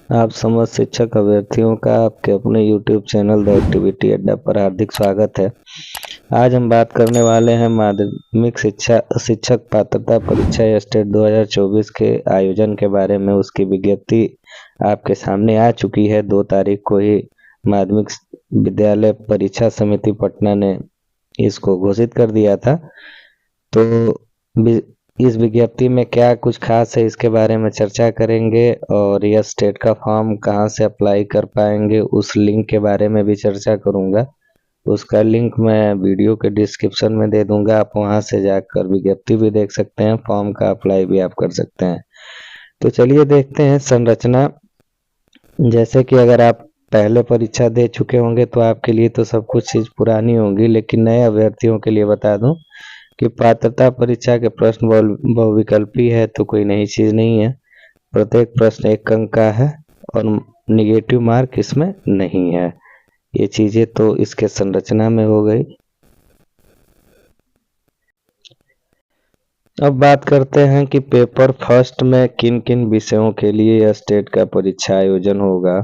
आप समस्त शिक्षक अभ्यर्थियों का आपके अपने YouTube चैनल द एक्टिविटी अड्डा पर हार्दिक स्वागत है। आज हम बात करने वाले हैं माध्यमिक शिक्षक पात्रता परीक्षा या स्टेट 2024 के आयोजन के बारे में। उसकी विज्ञप्ति आपके सामने आ चुकी है। 2 तारीख को ही माध्यमिक विद्यालय परीक्षा समिति पटना ने इसको घोषित कर दिया था। तो इस विज्ञप्ति में क्या कुछ खास है, इसके बारे में चर्चा करेंगे और यह स्टेट का फॉर्म कहां से अप्लाई कर पाएंगे, उस लिंक के बारे में भी चर्चा करूंगा। उसका लिंक मैं वीडियो के डिस्क्रिप्शन में दे दूंगा, आप वहां से जाकर विज्ञप्ति भी देख सकते हैं, फॉर्म का अप्लाई भी आप कर सकते हैं। तो चलिए देखते हैं संरचना। जैसे कि अगर आप पहले परीक्षा दे चुके होंगे तो आपके लिए तो सब कुछ चीज पुरानी होगी, लेकिन नए अभ्यर्थियों के लिए बता दूं कि पात्रता परीक्षा के प्रश्न बहुविकल्पी है, तो कोई नई चीज नहीं है। प्रत्येक प्रश्न 1 अंक का है और निगेटिव मार्क इसमें नहीं है। ये चीजें तो इसके संरचना में हो गई। अब बात करते हैं कि पेपर फर्स्ट में किन किन विषयों के लिए यह स्टेट का परीक्षा आयोजन होगा।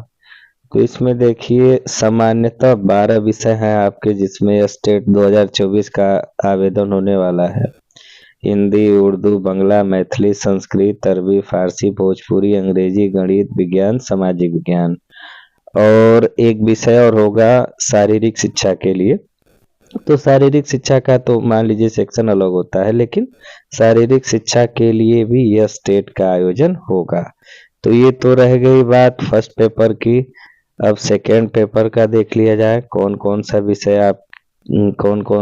तो इसमें देखिए सामान्यतः 12 विषय हैं आपके, जिसमें स्टेट 2024 का आवेदन होने वाला है। हिंदी, उर्दू, बांग्ला, मैथिली, संस्कृत, अरबी, फारसी, भोजपुरी, अंग्रेजी, गणित, विज्ञान, सामाजिक विज्ञान और एक विषय और होगा शारीरिक शिक्षा के लिए। तो शारीरिक शिक्षा का तो मान लीजिए सेक्शन अलग होता है, लेकिन शारीरिक शिक्षा के लिए भी यह स्टेट का आयोजन होगा। तो ये तो रह गई बात फर्स्ट पेपर की। अब सेकेंड पेपर का देख लिया जाए, कौन कौन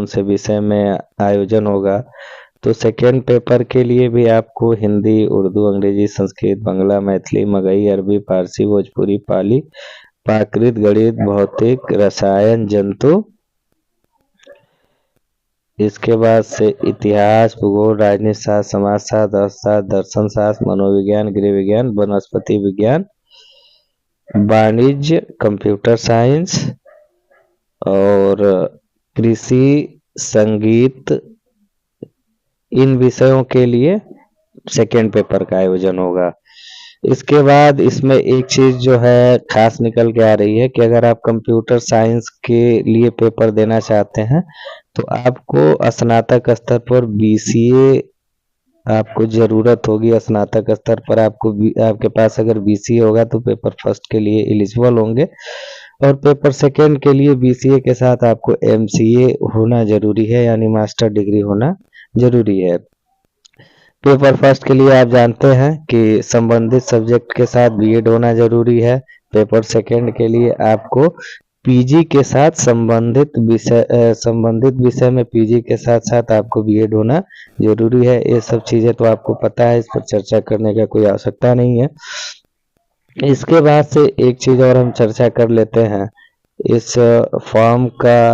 से विषय में आयोजन होगा। तो सेकेंड पेपर के लिए भी आपको हिंदी, उर्दू, अंग्रेजी, संस्कृत, बांग्ला, मैथिली, मगही, अरबी, फारसी, भोजपुरी, पाली, प्राकृत, गणित, भौतिक, रसायन, जंतु, इसके बाद से इतिहास, भूगोल, राजनीति शास्त्र, समाजशास्त्र, अर्थशास्त्र, दर्शन शास्त्र, मनोविज्ञान, गृह विज्ञान, वनस्पति विज्ञान, वाणिज्य, कंप्यूटर साइंस और कृषि, संगीत, इन विषयों के लिए सेकेंड पेपर का आयोजन होगा। इसके बाद इसमें एक चीज जो है खास निकल के आ रही है कि अगर आप कंप्यूटर साइंस के लिए पेपर देना चाहते हैं तो आपको स्नातक स्तर पर BCA आपको जरूरत होगी। स्नातक स्तर पर आपके पास अगर BCA होगा तो पेपर फर्स्ट के लिए एलिजिबल होंगे और पेपर सेकेंड के लिए BCA के साथ आपको MCA होना जरूरी है, यानी मास्टर डिग्री होना जरूरी है। पेपर फर्स्ट के लिए आप जानते हैं कि संबंधित सब्जेक्ट के साथ BEd होना जरूरी है। पेपर सेकेंड के लिए आपको PG के साथ संबंधित विषय में PG के साथ साथ आपको BEd होना जरूरी है। ये सब चीजें तो आपको पता है, इस पर चर्चा करने का कोई आवश्यकता नहीं है। इसके बाद से एक चीज और हम चर्चा कर लेते हैं, इस फॉर्म का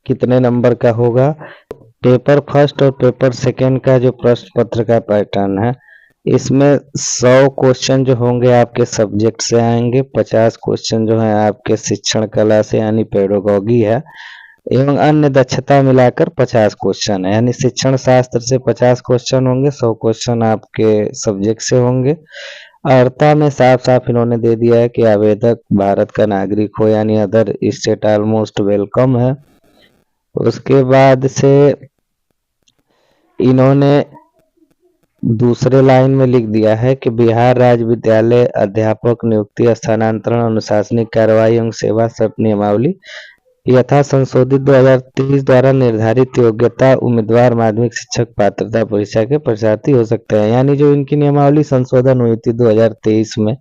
कितने नंबर का होगा। पेपर फर्स्ट और पेपर सेकेंड का जो प्रश्न पत्र का पैटर्न है, इसमें 100 क्वेश्चन जो होंगे आपके सब्जेक्ट से आएंगे, 50 क्वेश्चन जो है आपके शिक्षण कला से यानी पेडागॉजी है, एवं अन्य दक्षता मिलाकर 50 क्वेश्चन है, यानी शिक्षण शास्त्र से 50 क्वेश्चन होंगे, 100 क्वेश्चन आपके सब्जेक्ट से होंगे। अर्हता में साफ साफ इन्होंने दे दिया है कि आवेदक भारत का नागरिक हो, यानी अदर स्टेट ऑलमोस्ट वेलकम है। उसके बाद से इन्होंने दूसरे लाइन में लिख दिया है कि बिहार राज्य विद्यालय अध्यापक नियुक्ति, स्थानांतरण, अनुशासनिक कार्रवाई एवं सेवा शर्त नियमावली यथा संशोधित 2023 द्वारा निर्धारित योग्यता उम्मीदवार माध्यमिक शिक्षक पात्रता परीक्षा के परीक्षार्थी हो सकते हैं। यानी जो इनकी नियमावली संशोधन हुई थी 2023 में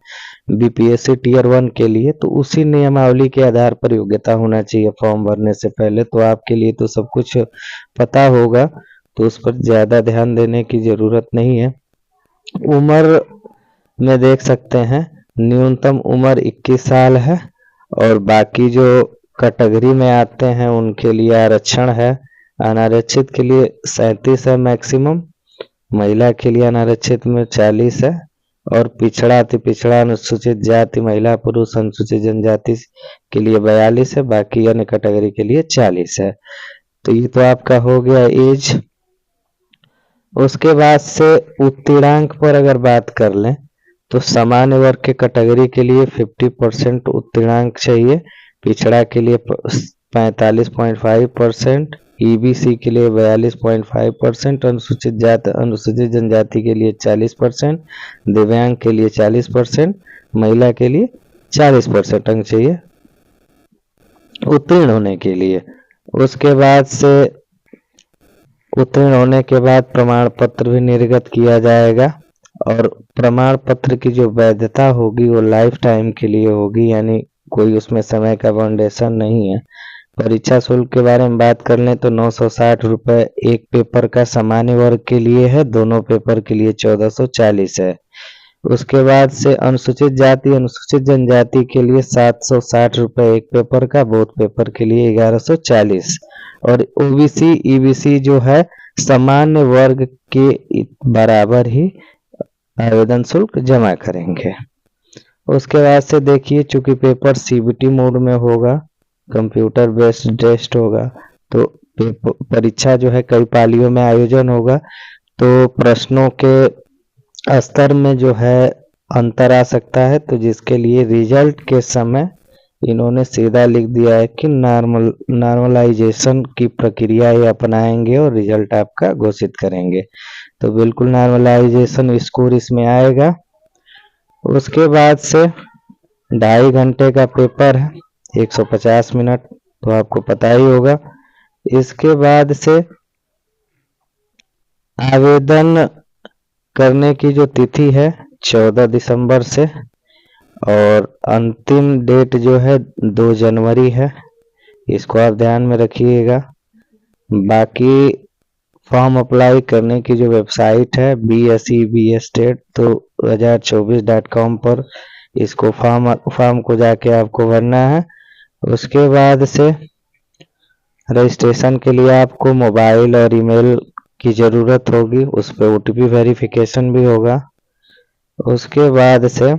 BPSC Tier 1 के लिए, तो उसी नियमावली के आधार पर योग्यता होना चाहिए फॉर्म भरने से पहले। तो आपके लिए तो सब कुछ पता होगा, तो उस पर ज्यादा ध्यान देने की जरूरत नहीं है। उम्र में देख सकते हैं न्यूनतम उम्र 21 साल है और बाकी जो कैटेगरी में आते हैं उनके लिए आरक्षण है। अनारक्षित के लिए 37 है मैक्सिमम, महिला के लिए अनारक्षित में 40 है और पिछड़ा अति पिछड़ा अनुसूचित जाति महिला पुरुष अनुसूचित जनजाति के लिए 42 है, बाकी अन्य कैटेगरी के लिए 40 है। तो ये तो आपका हो गया एज। उसके बाद से उत्तीर्णांक पर अगर बात कर लें तो सामान्य वर्ग के कैटेगरी के लिए 50% उत्तीर्णांक चाहिए, पिछड़ा के लिए 45.5%, ईबीसी के लिए 42.5%, अनुसूचित जाति अनुसूचित जनजाति के लिए 40%, दिव्यांग के लिए 40%, महिला के लिए 40% अंक चाहिए उत्तीर्ण होने के लिए। उसके बाद से उत्तीर्ण होने के बाद प्रमाण पत्र भी निर्गत किया जाएगा और प्रमाण पत्र की जो वैधता होगी वो लाइफ टाइम के लिए होगी, यानी कोई उसमें समय का बाउंडेशन नहीं है। परीक्षा शुल्क के बारे में बात कर लें तो 960 रुपये एक पेपर का सामान्य वर्ग के लिए है, दोनों पेपर के लिए 1440 है। उसके बाद से अनुसूचित जाति अनुसूचित जनजाति के लिए 760 रुपये एक पेपर का, बोथ पेपर के लिए 1140, और ओबीसी ईबीसी जो है सामान्य वर्ग के बराबर ही आवेदन शुल्क जमा करेंगे। उसके बाद से देखिए, चूंकि पेपर सीबीटी मोड में होगा, कंप्यूटर बेस्ड टेस्ट होगा, तो परीक्षा जो है कई पालियों में आयोजन होगा, तो प्रश्नों के स्तर में जो है अंतर आ सकता है। तो जिसके लिए रिजल्ट के समय इन्होंने सीधा लिख दिया है कि नॉर्मलाइजेशन की प्रक्रिया ये अपनाएंगे और रिजल्ट आपका घोषित करेंगे। तो बिल्कुल नॉर्मलाइजेशन स्कोर इसमें आएगा। उसके बाद से 2.5 घंटे का पेपर है, 150 मिनट, तो आपको पता ही होगा। इसके बाद से आवेदन करने की जो तिथि है 14 दिसंबर से, और अंतिम डेट जो है 2 जनवरी है, इसको आप ध्यान में रखिएगा। बाकी फॉर्म अप्लाई करने की जो वेबसाइट है BSEBSTET, तो 2024.com पर इसको फॉर्म को जाके आपको भरना है। उसके बाद से रजिस्ट्रेशन के लिए आपको मोबाइल और ईमेल की ज़रूरत होगी, उस पर OTP वेरिफिकेशन भी होगा। उसके बाद से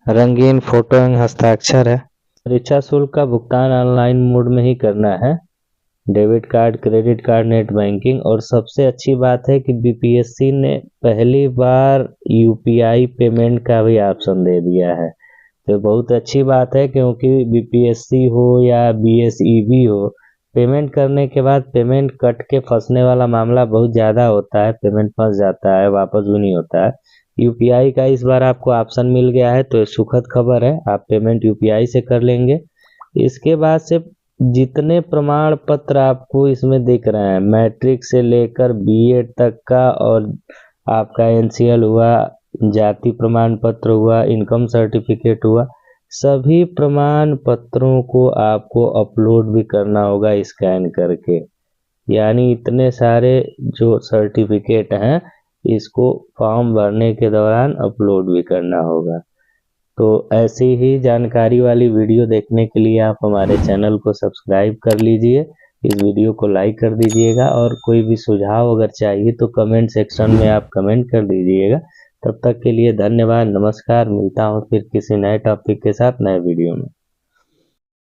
रंगीन फोटो एवं हस्ताक्षर है। परीक्षा शुल्क का भुगतान ऑनलाइन मोड में ही करना है, debit card, credit card, net banking. और सबसे अच्छी बात है कि बीपीएससी ने पहली बार यूपीआई पेमेंट का भी ऑप्शन दे दिया है, तो बहुत अच्छी बात है, क्योंकि बीपीएससी हो या बीएसईबी हो, पेमेंट करने के बाद पेमेंट कट के फंसने वाला मामला बहुत ज़्यादा होता है, पेमेंट फंस जाता है, वापस भी नहीं होता है। यूपीआई का इस बार आपको ऑप्शन मिल गया है, तो सुखद खबर है, आप पेमेंट यूपीआई से कर लेंगे। इसके बाद से जितने प्रमाण पत्र आपको इसमें दिख रहे हैं, मैट्रिक से लेकर बीएड तक का, और आपका एनसीएल हुआ, जाति प्रमाण पत्र हुआ, इनकम सर्टिफिकेट हुआ, सभी प्रमाण पत्रों को आपको अपलोड भी करना होगा स्कैन करके। यानी इतने सारे जो सर्टिफिकेट हैं, इसको फॉर्म भरने के दौरान अपलोड भी करना होगा। तो ऐसी ही जानकारी वाली वीडियो देखने के लिए आप हमारे चैनल को सब्सक्राइब कर लीजिए, इस वीडियो को लाइक कर दीजिएगा, और कोई भी सुझाव अगर चाहिए तो कमेंट सेक्शन में आप कमेंट कर दीजिएगा। तब तक के लिए धन्यवाद, नमस्कार। मिलता हूँ फिर किसी नए टॉपिक के साथ नए वीडियो में।